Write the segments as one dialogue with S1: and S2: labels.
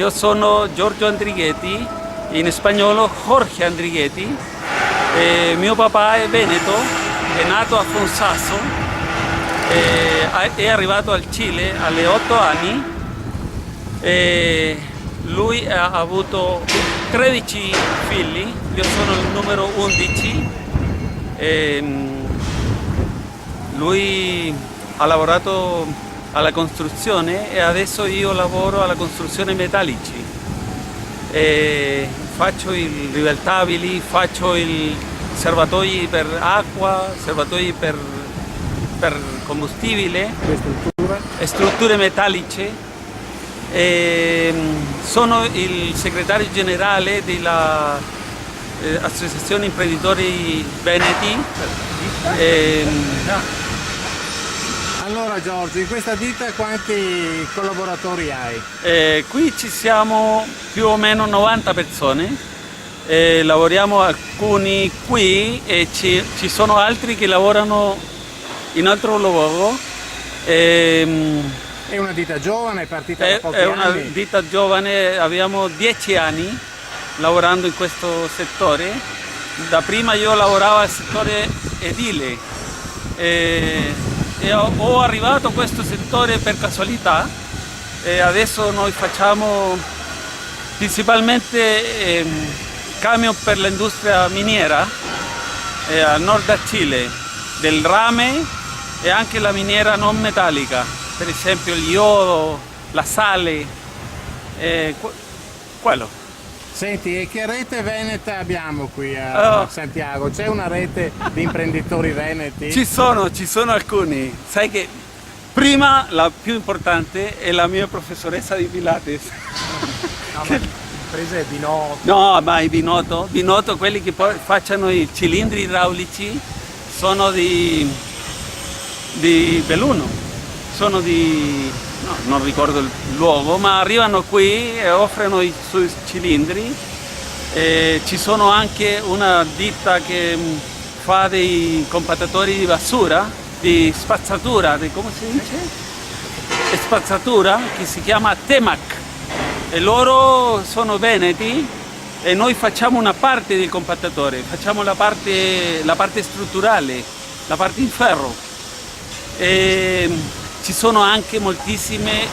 S1: Io sono Giorgio Andrighetti, in spagnolo Jorge Andrighetti. Mio papà è veneto, è nato a Fonsasso, è arrivato al Cile alle 8 anni. Lui ha avuto 13 figli, io sono il numero 11. Lui ha lavorato alla costruzione e adesso io lavoro alla costruzione metallici. Faccio i riveltabili, faccio i serbatoi per acqua, serbatoi per combustibile, strutture metalliche. Sono il segretario generale dell'Associazione Imprenditori Veneti.
S2: Allora Giorgio, in questa ditta quanti collaboratori hai?
S1: Qui ci siamo più o meno 90 persone, lavoriamo alcuni qui e ci sono altri che lavorano in altro luogo.
S2: È una ditta giovane, è partita da pochi
S1: anni? È una ditta giovane, abbiamo 10 anni lavorando in questo settore. Da prima io lavoravo al settore edile. Ho arrivato a questo settore per casualità e adesso noi facciamo principalmente camion per l'industria miniera al nord del Cile, del rame e anche la miniera non metallica, per esempio il iodo, la sale, quello.
S2: Senti, e che rete veneta abbiamo qui a Santiago? C'è una rete di imprenditori veneti?
S1: Ci sono alcuni. Sai che prima la più importante è la mia professoressa di Pilates.
S2: No, ma presa è Binotto.
S1: No, ma i Binotto, quelli che poi facciano i cilindri idraulici, sono di Belluno. Sono di... no, non ricordo il luogo, ma arrivano qui e offrono i suoi cilindri. Ci sono anche una ditta che fa dei compattatori di basura, di spazzatura, come si dice? Spazzatura, che si chiama Temac. E loro sono veneti e noi facciamo una parte del compattatore, facciamo la parte strutturale, la parte in ferro. Ci sono anche moltissime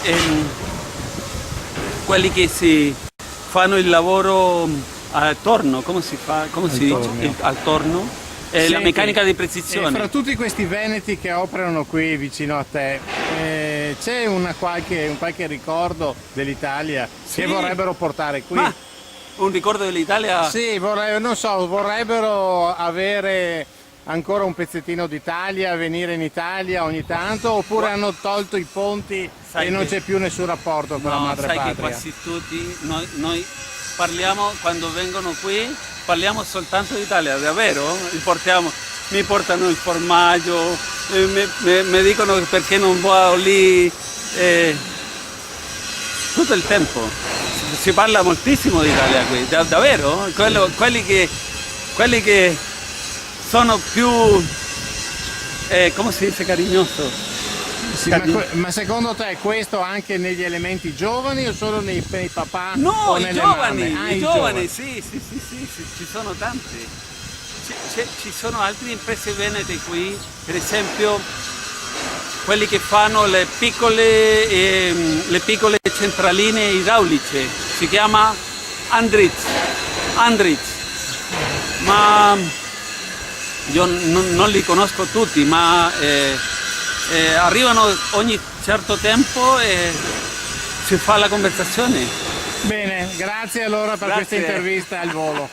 S1: quelli che si fanno il lavoro al torno, come si dice? Al torno?
S2: Senti,
S1: la meccanica di precisione.
S2: Fra tutti questi veneti che operano qui vicino a te, c'è un qualche ricordo dell'Italia che vorrebbero portare qui?
S1: Ma un ricordo dell'Italia?
S2: Sì, vorrebbero avere ancora un pezzettino d'Italia, venire in Italia ogni tanto, oppure hanno tolto i ponti e non c'è più nessun rapporto con la madrepatria?
S1: Sai che quasi tutti, noi parliamo, quando vengono qui, parliamo soltanto d'Italia, davvero? Mi portano il formaggio, mi dicono perché non vado lì, tutto il tempo. Si parla moltissimo d'Italia qui, davvero? Quelli che sono più, come si dice, carignoso.
S2: Sì, ma secondo te questo anche negli elementi giovani o solo nei papà?
S1: No,
S2: o
S1: i
S2: nelle
S1: giovani,
S2: mamme?
S1: i giovani, sì, ci sono tanti. Ci sono altre imprese venete qui, per esempio quelli che fanno le piccole centraline idrauliche, si chiama Andritz. Ma io non li conosco tutti, ma arrivano ogni certo tempo e si fa la conversazione.
S2: Bene, grazie allora per questa intervista al volo.